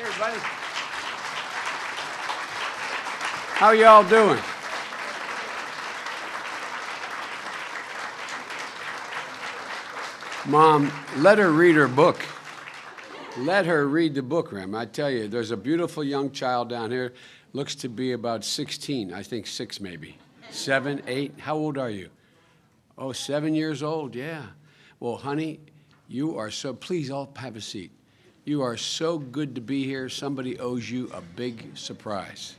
Everybody. How y'all doing? Mom, let her read her book. Let her read the book, Ram. I tell you, there's a beautiful young child down here, looks to be about 16, I think 6 maybe. 7, 8, how old are you? Oh, 7 years old, yeah. Well, honey, you are so, please all have a seat. You are so good to be here. Somebody owes you a big surprise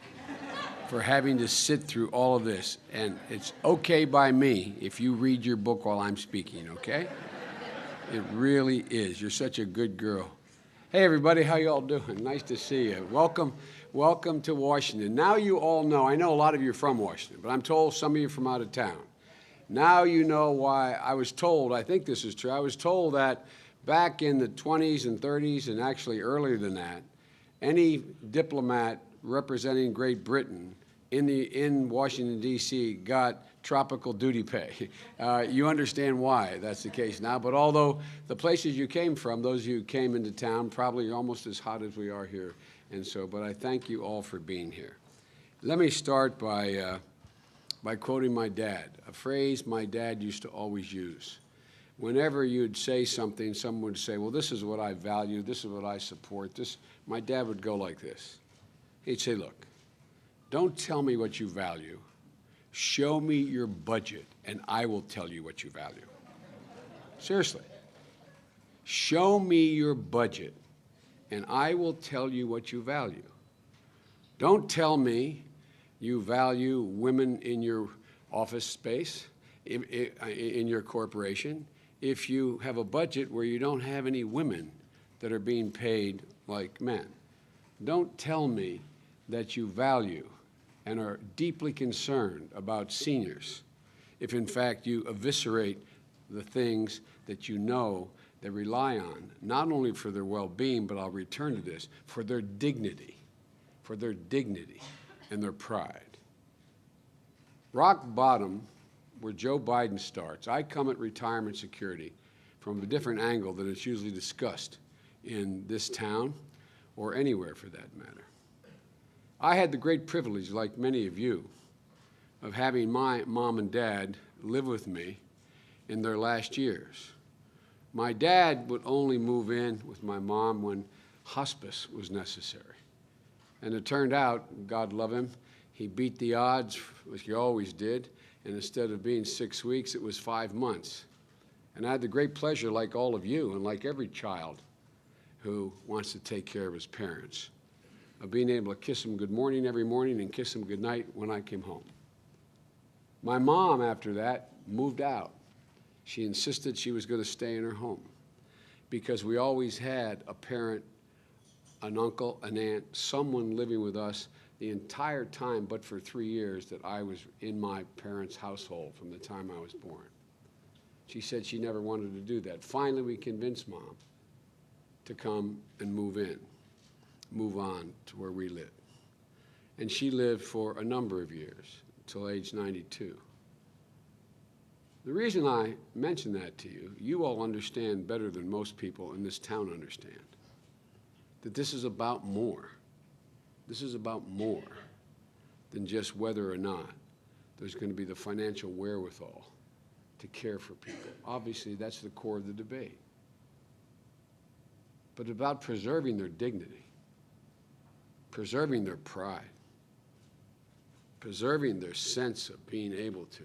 for having to sit through all of this. And it's okay by me if you read your book while I'm speaking, okay? It really is. You're such a good girl. Hey, everybody, how y'all doing? Nice to see you. Welcome to Washington. Now you all know, I know a lot of you are from Washington, but I'm told some of you are from out of town. Now you know why I was told, I think this is true, I was told that back in the 20s and 30s, and actually earlier than that, any diplomat representing Great Britain in Washington, D.C. got tropical duty pay. You understand why that's the case now, but although the places you came from, those of you who came into town, probably almost as hot as we are here, and so, but I thank you all for being here. Let me start by quoting my dad, a phrase my dad used to always use. Whenever you'd say something, someone would say, well, this is what I value, this is what I support, this, my dad would go like this. He'd say, look, don't tell me what you value. Show me your budget, and I will tell you what you value. Seriously. Show me your budget, and I will tell you what you value. Don't tell me you value women in your office space, in your corporation, if you have a budget where you don't have any women that are being paid like men. Don't tell me that you value and are deeply concerned about seniors if, in fact, you eviscerate the things that you know they rely on, not only for their well-being, but I'll return to this, for their dignity and their pride. Rock bottom, where Joe Biden starts, I come at retirement security from a different angle than it's usually discussed in this town or anywhere for that matter. I had the great privilege, like many of you, of having my mom and dad live with me in their last years. My dad would only move in with my mom when hospice was necessary. And it turned out, God love him, he beat the odds, which he always did, and instead of being 6 weeks, it was 5 months. And I had the great pleasure, like all of you, and like every child who wants to take care of his parents, of being able to kiss them good morning every morning and kiss them good night when I came home. My mom, after that, moved out. She insisted she was going to stay in her home because we always had a parent, an uncle, an aunt, someone living with us the entire time, but for 3 years that I was in my parents' household from the time I was born. She said she never wanted to do that. Finally, we convinced Mom to come and move on to where we live. And she lived for a number of years, until age 92. The reason I mention that to you, you all understand better than most people in this town understand, that this is about more. This is about more than just whether or not there's going to be the financial wherewithal to care for people. Obviously, that's the core of the debate. But about preserving their dignity, preserving their pride, preserving their sense of being able to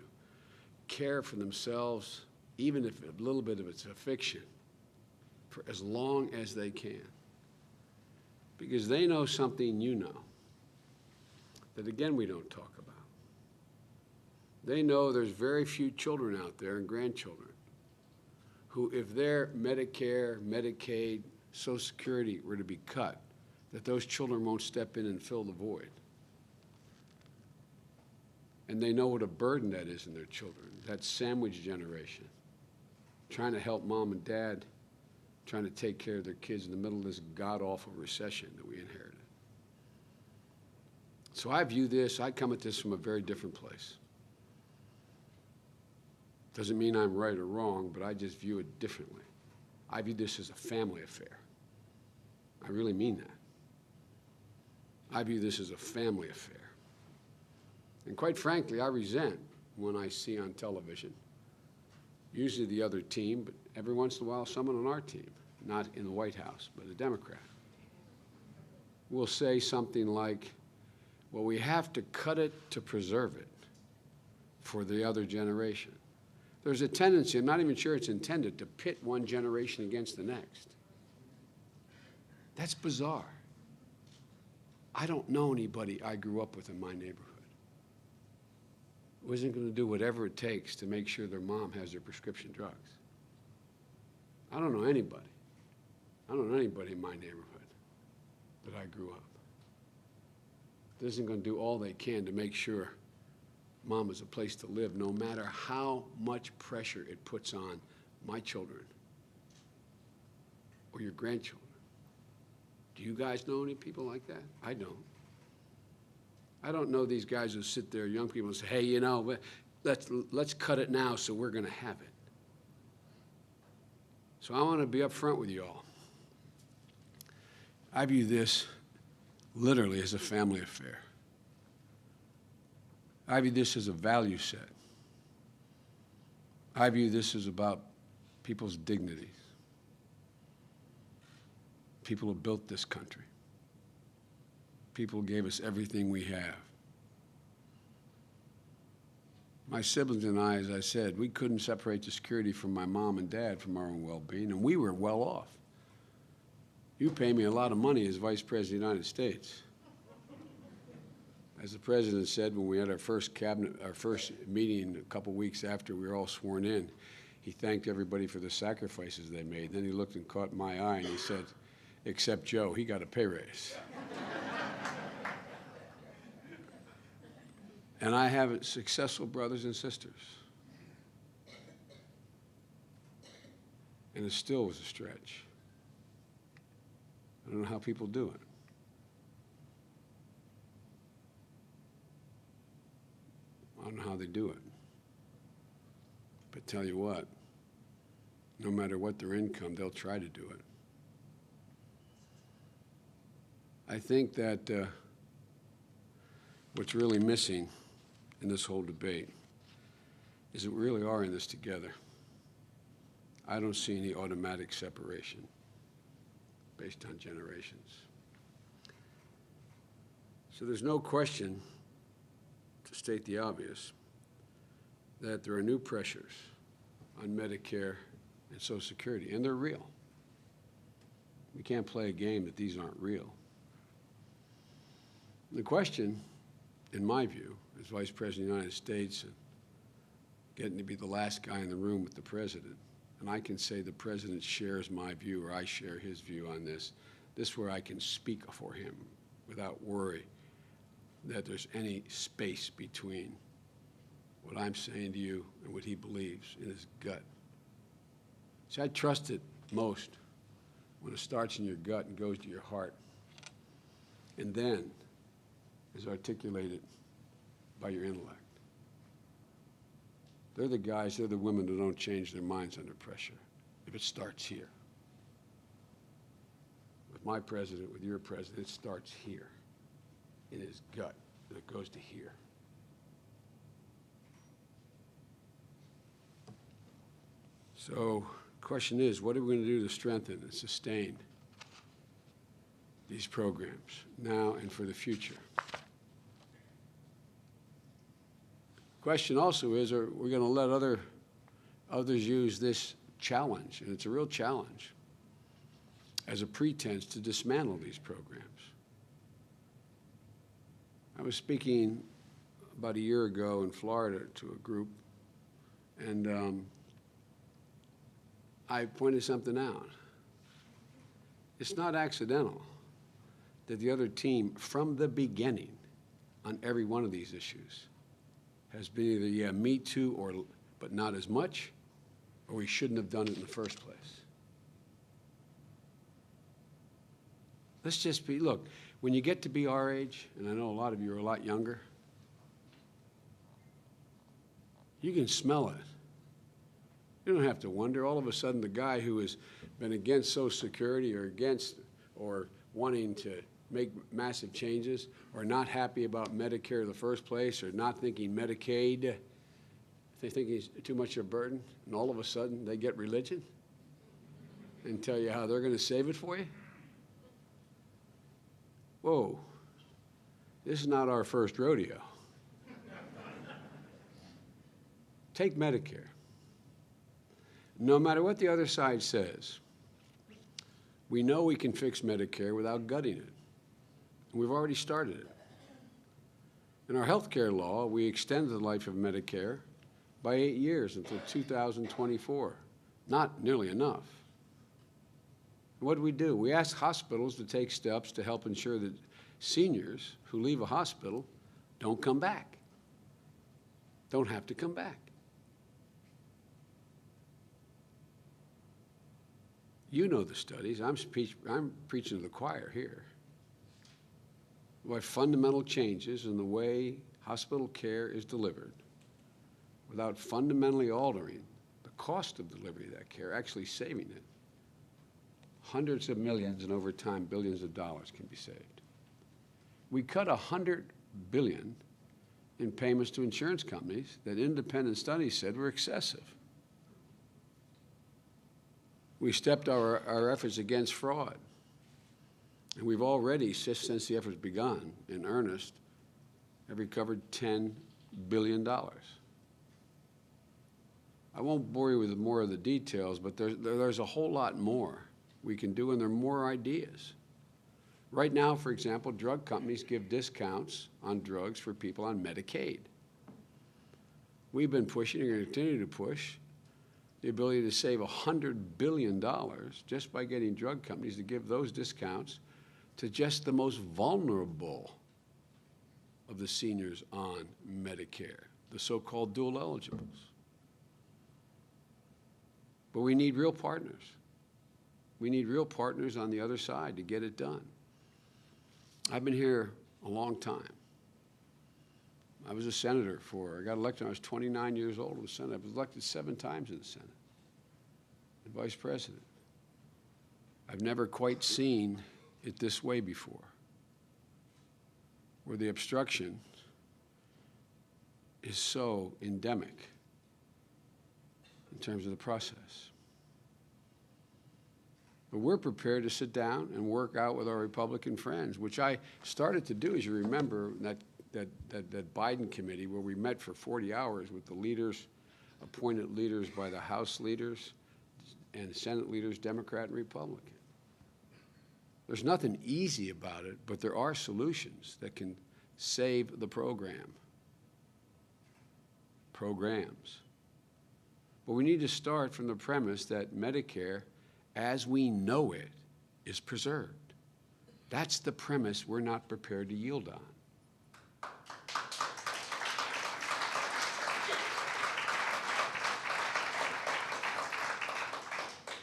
care for themselves, even if a little bit of it's a fiction, for as long as they can. Because they know something you know that, again, we don't talk about. They know there's very few children out there and grandchildren who, if their Medicare, Medicaid, Social Security were to be cut, that those children won't step in and fill the void. And they know what a burden that is in their children, that sandwich generation, trying to help mom and dad, trying to take care of their kids in the middle of this god-awful recession that we inherited. So I view this, I come at this from a very different place. Doesn't mean I'm right or wrong, but I just view it differently. I view this as a family affair. I really mean that. I view this as a family affair. And quite frankly, I resent when I see on television, usually the other team, but every once in a while someone on our team, not in the White House, but a Democrat, will say something like, well, we have to cut it to preserve it for the other generation. There's a tendency, I'm not even sure it's intended, to pit one generation against the next. That's bizarre. I don't know anybody I grew up with in my neighborhood who isn't going to do whatever it takes to make sure their mom has their prescription drugs. I don't know anybody. I don't know anybody in my neighborhood that I grew up that isn't going to do all they can to make sure mom is a place to live, no matter how much pressure it puts on my children or your grandchildren. Do you guys know any people like that? I don't. I don't know these guys who sit there, young people, and say, hey, you know, let's cut it now so we're going to have it. So I want to be up front with you all. I view this literally as a family affair. I view this as a value set. I view this as about people's dignity. People who built this country. People who gave us everything we have. My siblings and I, as I said, we couldn't separate the security from my mom and dad from our own well-being, and we were well off. You pay me a lot of money as Vice President of the United States. As the President said when we had our first meeting a couple weeks after we were all sworn in, he thanked everybody for the sacrifices they made. Then he looked and caught my eye and he said, except Joe, he got a pay raise. And I have successful brothers and sisters. And it still was a stretch. I don't know how people do it. I don't know how they do it. But tell you what, no matter what their income, they'll try to do it. I think that what's really missing in this whole debate is that we really are in this together. I don't see any automatic separation based on generations. So there's no question, to state the obvious, that there are new pressures on Medicare and Social Security, and they're real. We can't play a game that these aren't real. The question, in my view, as Vice President of the United States and getting to be the last guy in the room with the President, and I can say the President shares my view or I share his view on this, this is where I can speak for him without worry that there's any space between what I'm saying to you and what he believes in his gut. See, I trust it most when it starts in your gut and goes to your heart, and then is articulated by your intellect. They're the guys, they're the women that don't change their minds under pressure if it starts here. With my president, with your president, it starts here in his gut, and it goes to here. So the question is, what are we going to do to strengthen and sustain these programs now and for the future? The question also is, are we going to let others use this challenge, and it's a real challenge, as a pretense to dismantle these programs? I was speaking about a year ago in Florida to a group, and I pointed something out. It's not accidental that the other team, from the beginning, on every one of these issues, has been either, yeah, me too, or but not as much, or we shouldn't have done it in the first place. Let's just be, look, when you get to be our age, and I know a lot of you are a lot younger, you can smell it. You don't have to wonder. All of a sudden, the guy who has been against Social Security or against or wanting to make massive changes, or not happy about Medicare in the first place, or not thinking Medicaid, they think it's too much of a burden, and all of a sudden they get religion and tell you how they're going to save it for you? Whoa, this is not our first rodeo. Take Medicare. No matter what the other side says, we know we can fix Medicare without gutting it. And we've already started it. In our health care law, we extended the life of Medicare by 8 years until 2024. Not nearly enough. What do? We asked hospitals to take steps to help ensure that seniors who leave a hospital don't come back, don't have to come back. You know the studies. I'm preaching to the choir here. What fundamental changes in the way hospital care is delivered without fundamentally altering the cost of delivery of that care, actually saving it. Hundreds of millions and over time billions of dollars can be saved. We cut $100 billion in payments to insurance companies that independent studies said were excessive. We stepped our efforts against fraud. And we've already, since the effort's begun, in earnest, have recovered $10 billion. I won't bore you with more of the details, but there's a whole lot more we can do, and there are more ideas. Right now, for example, drug companies give discounts on drugs for people on Medicaid. We've been pushing and going to continue to push the ability to save $100 billion just by getting drug companies to give those discounts to just the most vulnerable of the seniors on Medicare, the so-called dual eligibles. But we need real partners. We need real partners on the other side to get it done. I've been here a long time. I was a senator I got elected when I was 29 years old in the Senate. I was elected 7 times in the Senate and vice president. I've never quite seen it this way before, where the obstruction is so endemic in terms of the process. But we're prepared to sit down and work out with our Republican friends, which I started to do, as you remember, that Biden committee where we met for 40 hours with the leaders, appointed leaders by the House leaders and Senate leaders, Democrat and Republican. There's nothing easy about it, but there are solutions that can save the programs. But we need to start from the premise that Medicare, as we know it, is preserved. That's the premise we're not prepared to yield on.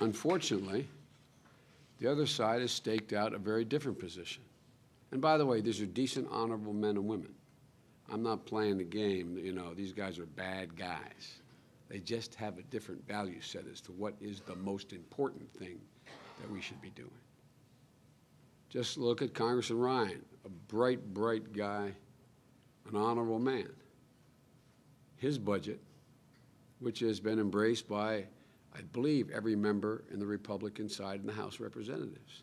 Unfortunately, the other side has staked out a very different position. And by the way, these are decent, honorable men and women. I'm not playing the game, these guys are bad guys. They just have a different value set as to what is the most important thing that we should be doing. Just look at Congressman Ryan, a bright, bright guy, an honorable man. His budget, which has been embraced by, I believe, every member in the Republican side in the House of Representatives.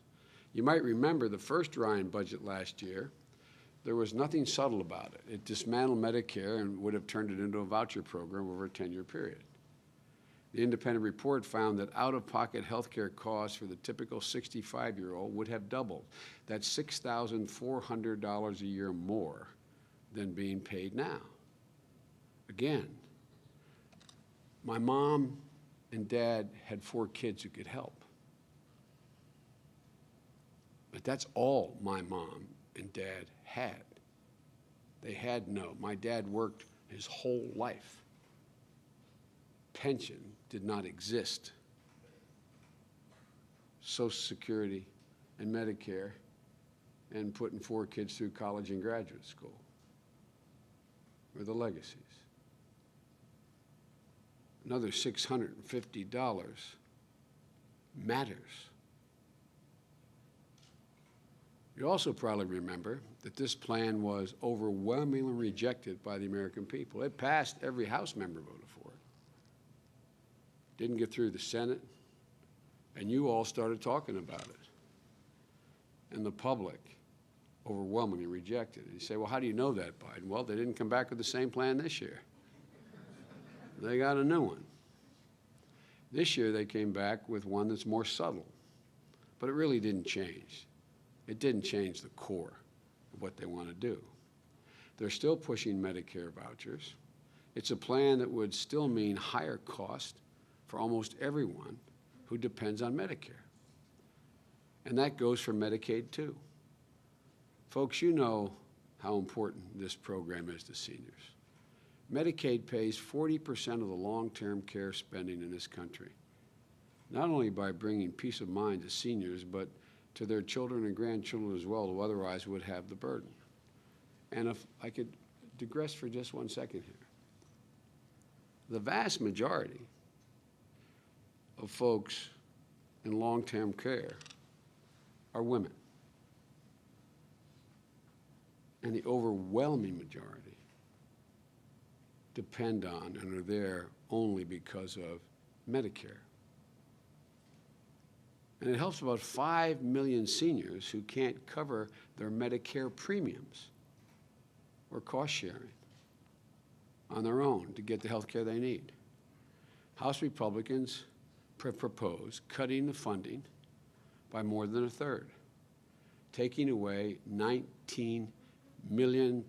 You might remember the first Ryan budget last year. There was nothing subtle about it. It dismantled Medicare and would have turned it into a voucher program over a 10-year period. The independent report found that out-of-pocket health care costs for the typical 65-year-old would have doubled. That's $6,400 a year more than being paid now. Again, my mom and dad had 4 kids who could help. But that's all my mom and dad had. They had my dad worked his whole life. Pension did not exist. Social Security and Medicare and putting 4 kids through college and graduate school were the legacies. Another $650 matters. You also probably remember that this plan was overwhelmingly rejected by the American people. It passed, every House member voted for it. Didn't get through the Senate, and you all started talking about it. And the public overwhelmingly rejected it. You say, well, how do you know that, Biden? Well, they didn't come back with the same plan this year. They got a new one. This year they came back with one that's more subtle, but it really didn't change. It didn't change the core of what they want to do. They're still pushing Medicare vouchers. It's a plan that would still mean higher cost for almost everyone who depends on Medicare. And that goes for Medicaid too. Folks, you know how important this program is to seniors. Medicaid pays 40% of the long-term care spending in this country, not only by bringing peace of mind to seniors, but to their children and grandchildren as well, who otherwise would have the burden. And if I could digress for just 1 second here. The vast majority of folks in long-term care are women. And the overwhelming majority depend on and are there only because of Medicare. And it helps about 5 million seniors who can't cover their Medicare premiums or cost sharing on their own to get the health care they need. House Republicans propose cutting the funding by more than a third, taking 19 million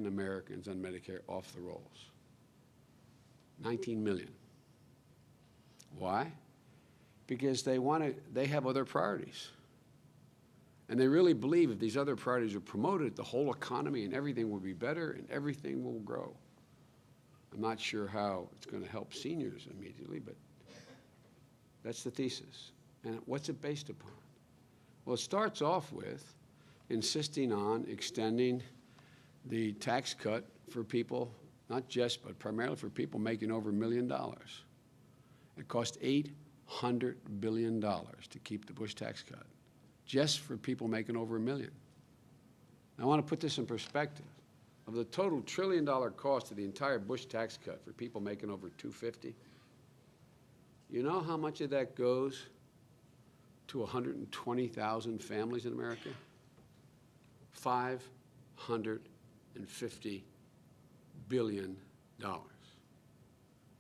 Americans on Medicare off the rolls. 19 million. Why? Because they have other priorities. And they really believe if these other priorities are promoted, the whole economy and everything will be better and everything will grow. I'm not sure how it's going to help seniors immediately, but that's the thesis. And what's it based upon? Well, it starts off with insisting on extending the tax cut for people, not just, but primarily for people making over $1 million. It cost $800 billion to keep the Bush tax cut, just for people making over $1 million. Now, I want to put this in perspective. Of the total $1 trillion cost of the entire Bush tax cut for people making over $250, you know how much of that goes to 120,000 families in America? $550 billion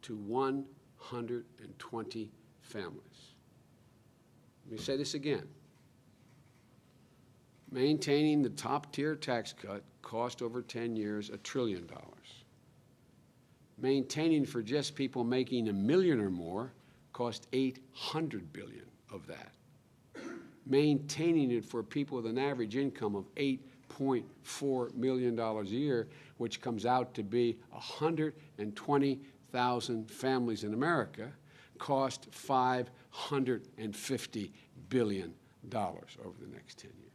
to 120 families. Let me say this again. Maintaining the top-tier tax cut cost over 10 years $1 trillion. Maintaining for just people making $1 million or more cost $800 billion of that. Maintaining it for people with an average income of $8.4 million a year, which comes out to be 120,000 families in America, cost $550 billion over the next 10 years.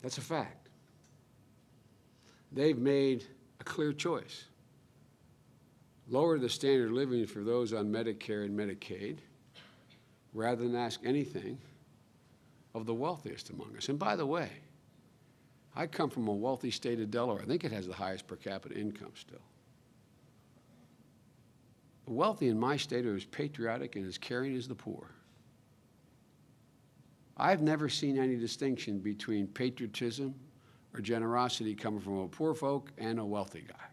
That's a fact. They've made a clear choice. Lower the standard of living for those on Medicare and Medicaid, rather than ask anything of the wealthiest among us. And by the way, I come from a wealthy state of Delaware. I think it has the highest per capita income still. The wealthy in my state are as patriotic and as caring as the poor. I've never seen any distinction between patriotism or generosity coming from a poor folk and a wealthy guy.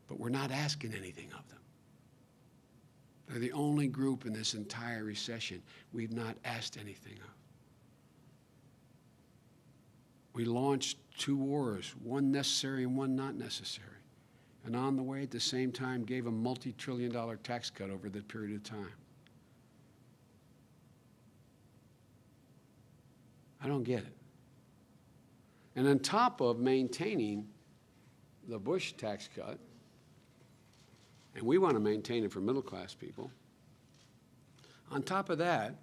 But we're not asking anything of them. They're the only group in this entire recession we've not asked anything of. We launched 2 wars, one necessary and one not necessary. And on the way, at the same time, gave a multi-trillion-dollar tax cut over that period of time. I don't get it. And on top of maintaining the Bush tax cut, and we want to maintain it for middle-class people, on top of that,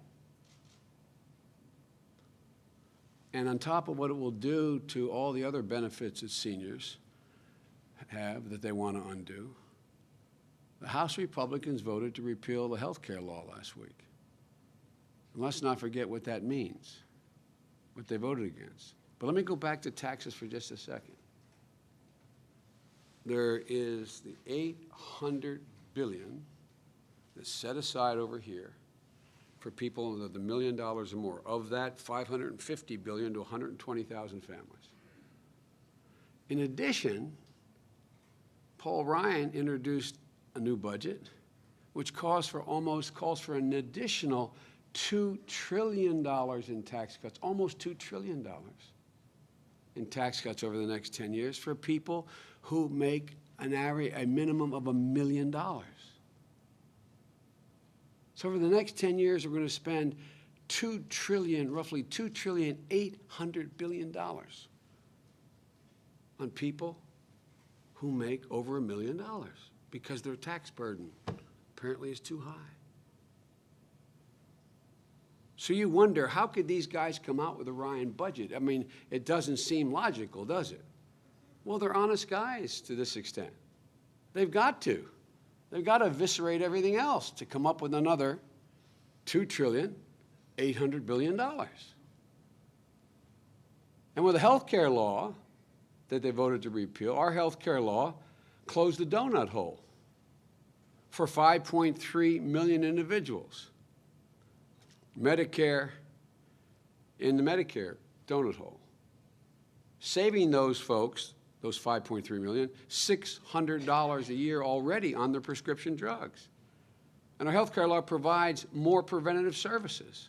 and on top of what it will do to all the other benefits that seniors have that they want to undo, the House Republicans voted to repeal the health care law last week. And let's not forget what that means, what they voted against. But let me go back to taxes for just a second. There is the $800 billion that's set aside over here for people with $1 million or more. Of that, $550 billion to 120,000 families. In addition, Paul Ryan introduced a new budget, which calls for an additional $2 trillion in tax cuts, almost $2 trillion in tax cuts over the next 10 years for people who make a minimum of $1 million. So over the next 10 years, we're going to spend roughly $2.8 trillion on people who make over $1 million because their tax burden apparently is too high. So you wonder, how could these guys come out with a Ryan budget? I mean, it doesn't seem logical, does it? Well, they're honest guys to this extent. They've got to. They've got to eviscerate everything else to come up with another $2.8 trillion. And with the health care law that they voted to repeal, our health care law closed the donut hole for 5.3 million individuals. Medicare in the Medicare donut hole, saving those folks, those 5.3 million, $600 a year already on their prescription drugs. And our health care law provides more preventative services,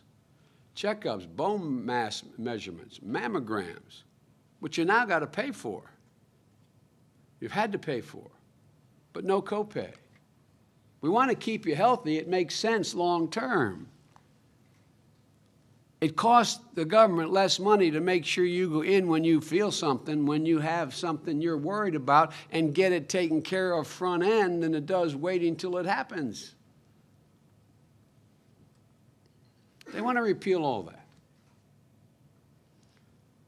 checkups, bone mass measurements, mammograms, which you now got to pay for. You've had to pay for, but no copay. We want to keep you healthy. It makes sense long term. It costs the government less money to make sure you go in when you feel something, when you have something you're worried about, and get it taken care of front end than it does waiting till it happens. They want to repeal all that.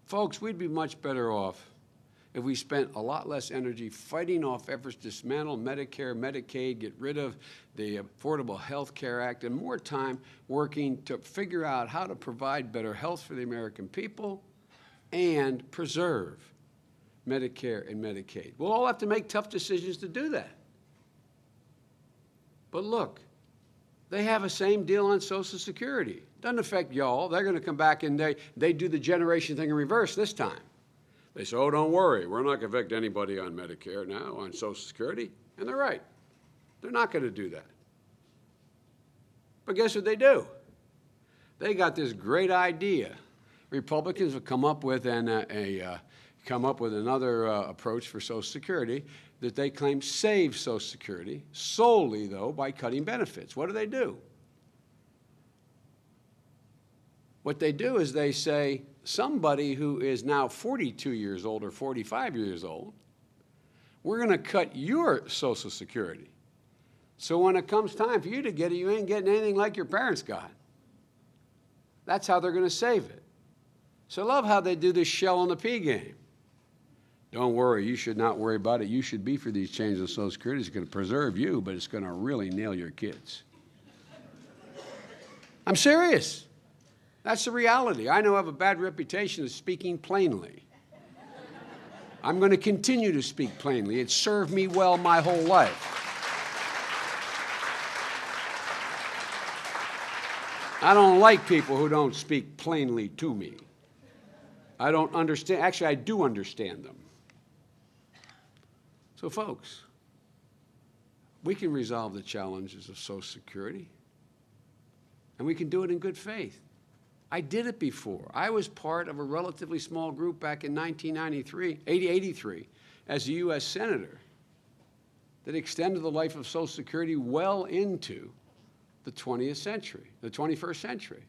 Folks, we'd be much better off if we spent a lot less energy fighting off efforts to dismantle Medicare, Medicaid, get rid of the Affordable Health Care Act, and more time working to figure out how to provide better health for the American people and preserve Medicare and Medicaid. We'll all have to make tough decisions to do that. But look, they have the same deal on Social Security. Doesn't affect y'all. They're going to come back and they do the generation thing in reverse this time. They say, oh, don't worry, we're not going to affect anybody on Medicare now, on Social Security. And they're right. They're not going to do that. But guess what they do? They got this great idea. Republicans have come up with another approach for Social Security that they claim saves Social Security, solely, though, by cutting benefits. What do? What they do is they say, somebody who is now 42 years old or 45 years old, we're going to cut your Social Security. So when it comes time for you to get it, you ain't getting anything like your parents got. That's how they're going to save it. So I love how they do this shell on the pea game. Don't worry, you should not worry about it. You should be for these changes in Social Security. It's going to preserve you, but it's going to really nail your kids. I'm serious. That's the reality. I know I have a bad reputation of speaking plainly. I'm going to continue to speak plainly. It's served me well my whole life. I don't like people who don't speak plainly to me. I don't understand. Actually, I do understand them. So, folks, we can resolve the challenges of Social Security, and we can do it in good faith. I did it before. I was part of a relatively small group back in 1983, as a U.S. Senator that extended the life of Social Security well into the 20th century, the 21st century.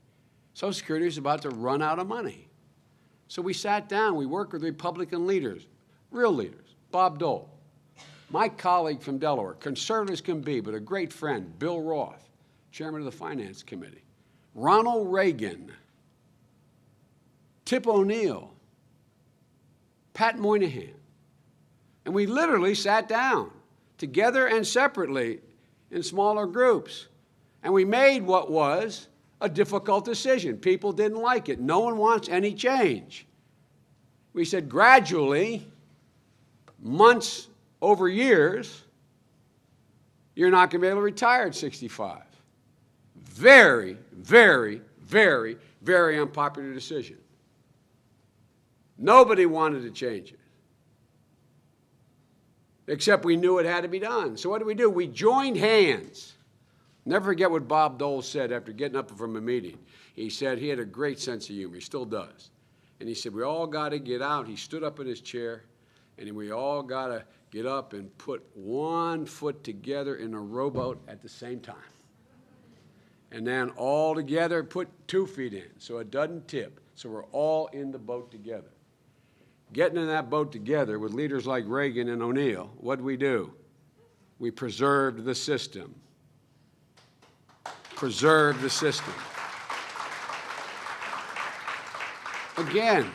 Social Security is about to run out of money. So we sat down, we worked with Republican leaders, real leaders, Bob Dole, my colleague from Delaware, conservative as can be, but a great friend, Bill Roth, chairman of the Finance Committee, Ronald Reagan, Tip O'Neill, Pat Moynihan. And we literally sat down together and separately in smaller groups. And we made what was a difficult decision. People didn't like it. No one wants any change. We said gradually, months over years, you're not going to be able to retire at 65. Very, very, very, very unpopular decision. Nobody wanted to change it, except we knew it had to be done. So what did? We joined hands. Never forget what Bob Dole said after getting up from a meeting. He said he had a great sense of humor. He still does. And he said, we all got to get out. He stood up in his chair, and we all got to get up and put one foot together in a rowboat at the same time. And then all together put 2 feet in so it doesn't tip. So we're all in the boat together. Getting in that boat together with leaders like Reagan and O'Neill, what did we do? We preserved the system. Preserved the system. Again,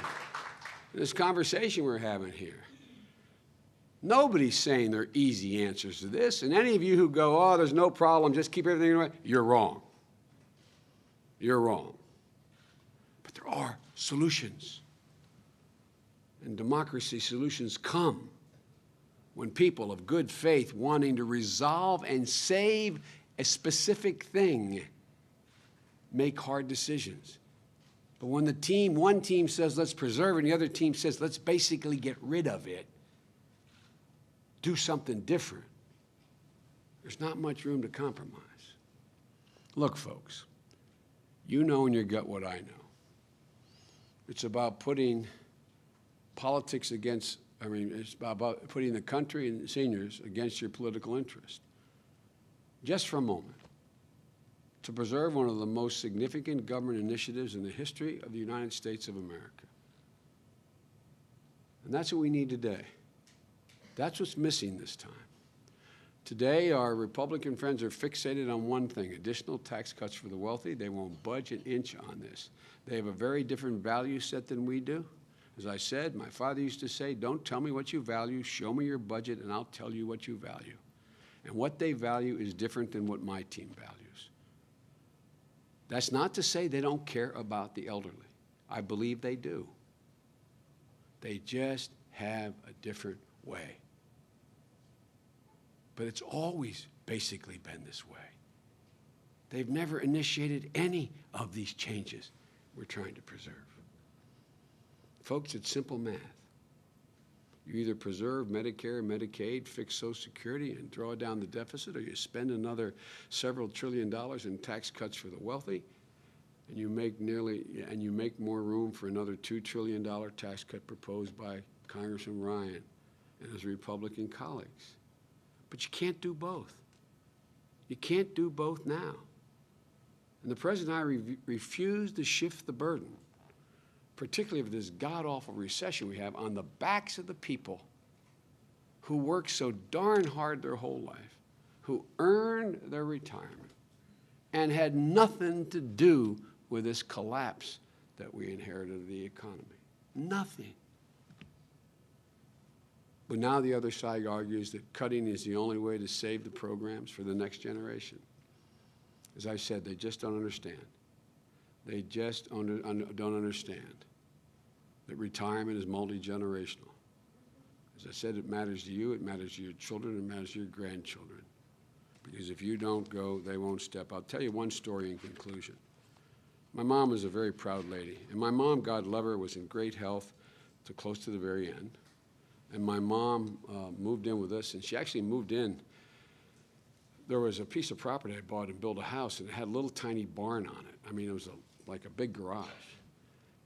this conversation we're having here, nobody's saying there are easy answers to this. And any of you who go, oh, there's no problem, just keep everything away, you're wrong. You're wrong. But there are solutions. And democracy solutions come when people of good faith wanting to resolve and save a specific thing make hard decisions. But when one team says, let's preserve it, and the other team says, let's basically get rid of it, do something different, there's not much room to compromise. Look, folks, you know in your gut what I know. It's about putting politics against, it's about putting the country and seniors against your political interest. Just for a moment, to preserve one of the most significant government initiatives in the history of the United States of America. And that's what we need today. That's what's missing this time. Today, our Republican friends are fixated on one thing, additional tax cuts for the wealthy. They won't budge an inch on this. They have a very different value set than we do. As I said, my father used to say, don't tell me what you value, show me your budget, and I'll tell you what you value. And what they value is different than what my team values. That's not to say they don't care about the elderly. I believe they do. They just have a different way. But it's always basically been this way. They've never initiated any of these changes we're trying to preserve. Folks, it's simple math. You either preserve Medicare, Medicaid, fix Social Security, and draw down the deficit, or you spend another several $1 trillion in tax cuts for the wealthy, and you make more room for another $2 trillion tax cut proposed by Congressman Ryan and his Republican colleagues. But you can't do both. You can't do both now. And the President and I refuse to shift the burden, particularly of this god-awful recession we have, on the backs of the people who work so darn hard their whole life, who earned their retirement, and had nothing to do with this collapse that we inherited of the economy. Nothing. But now the other side argues that cutting is the only way to save the programs for the next generation. As I said, they just don't understand. They just don't understand that retirement is multi-generational. As I said, it matters to you, it matters to your children, it matters to your grandchildren. Because if you don't go, they won't step. I'll tell you one story in conclusion. My mom was a very proud lady. And my mom, God love her, was in great health to close to the very end. And my mom moved in with us, and she actually moved in. There was a piece of property I bought and built a house, and it had a little tiny barn on it. I mean, it was like a big garage.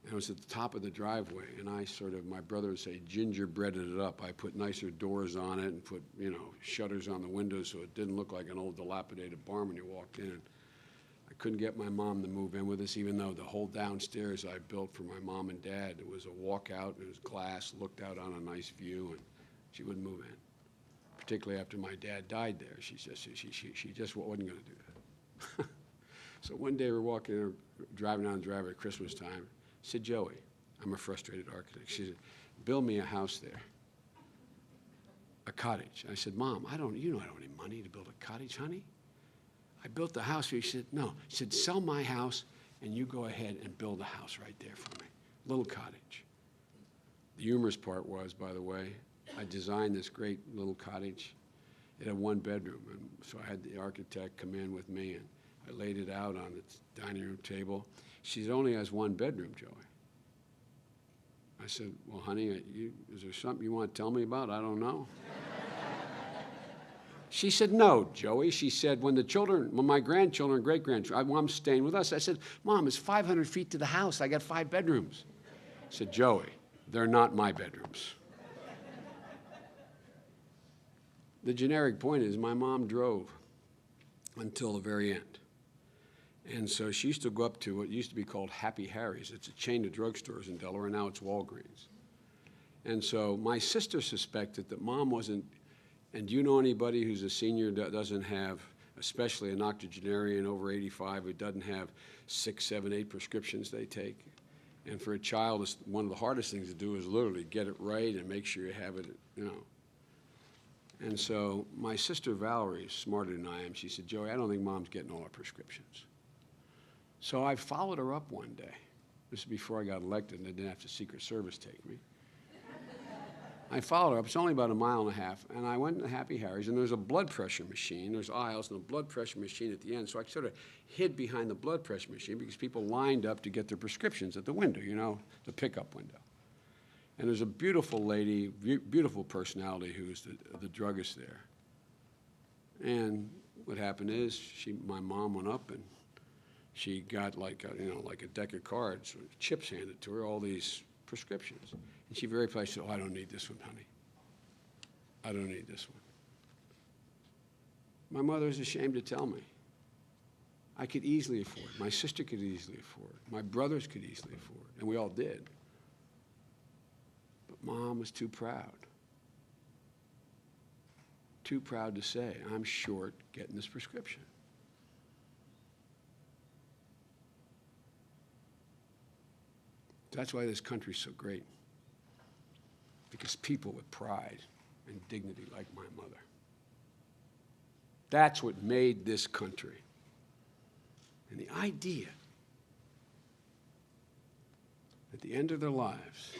And it was at the top of the driveway, and I my brother would say, gingerbreaded it up. I put nicer doors on it and put, shutters on the windows so it didn't look like an old dilapidated barn when you walked in. I couldn't get my mom to move in with us, even though the whole downstairs I built for my mom and dad. It was a walkout, it was glass, looked out on a nice view, and she wouldn't move in. Particularly after my dad died there, she just wasn't going to do that. So one day we're driving down the driveway at Christmas time. I said, Joey, I'm a frustrated architect. She said, build me a house there, a cottage. I said, Mom, I don't have any money to build a cottage, honey. I built the house. She said, no. She said, sell my house and you go ahead and build a house right there for me, little cottage. The humorous part was, by the way, I designed this great little cottage. It had 1 bedroom, and so I had the architect come in with me, and I laid it out on the dining room table. She said, it only has 1 bedroom, Joey. I said, well, honey, is there something you want to tell me about? I don't know. She said, no, Joey. She said, when my grandchildren and great-grandchildren, Mom's staying with us. I said, Mom, it's 500 feet to the house. I got 5 bedrooms. I said, Joey, they're not my bedrooms. The generic point is my mom drove until the very end. And so she used to go up to what used to be called Happy Harry's. It's a chain of drugstores in Delaware. Now it's Walgreens. And so my sister suspected that Mom wasn't, and do you know anybody who's a senior that doesn't have, especially an octogenarian over 85, who doesn't have 6, 7, 8 prescriptions they take? And for a child, it's one of the hardest things to do is literally get it right and make sure you have it, you know. And so my sister Valerie, smarter than I am, she said, Joey, I don't think Mom's getting all her prescriptions. So I followed her up one day. This is before I got elected and they didn't have the Secret Service take me. I followed her up. It's only about 1.5 miles, and I went to Happy Harry's, and there's a blood pressure machine. There's aisles and a blood pressure machine at the end. So I sort of hid behind the blood pressure machine because people lined up to get their prescriptions at the window, you know, the pickup window. And there's a beautiful lady, beautiful personality who's the druggist there. And what happened is my mom went up and she got like a deck of cards, chips handed to her, all these prescriptions. And she very politely said, oh, I don't need this one, honey. I don't need this one. My mother was ashamed to tell me. I could easily afford it. My sister could easily afford it. My brothers could easily afford it, and we all did. But Mom was too proud. Too proud to say, I'm short getting this prescription. That's why this country's so great. Because people with pride and dignity like my mother. That's what made this country. And the idea at the end of their lives,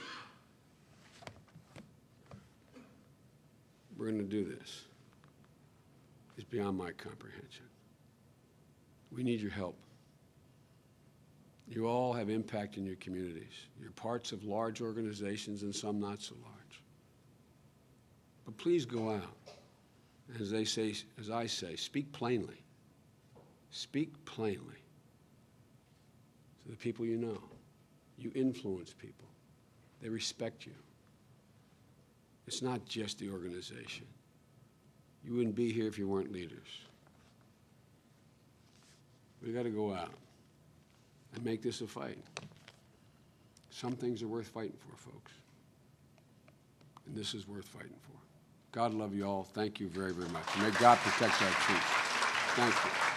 we're going to do this, is beyond my comprehension. We need your help. You all have impact in your communities. You're parts of large organizations and some not so large. But please go out. As they say, as I say, speak plainly. Speak plainly to the people you know. You influence people. They respect you. It's not just the organization. You wouldn't be here if you weren't leaders. We've got to go out and make this a fight. Some things are worth fighting for, folks. And this is worth fighting for. God love you all. Thank you very, very much. May God protect our troops. Thank you.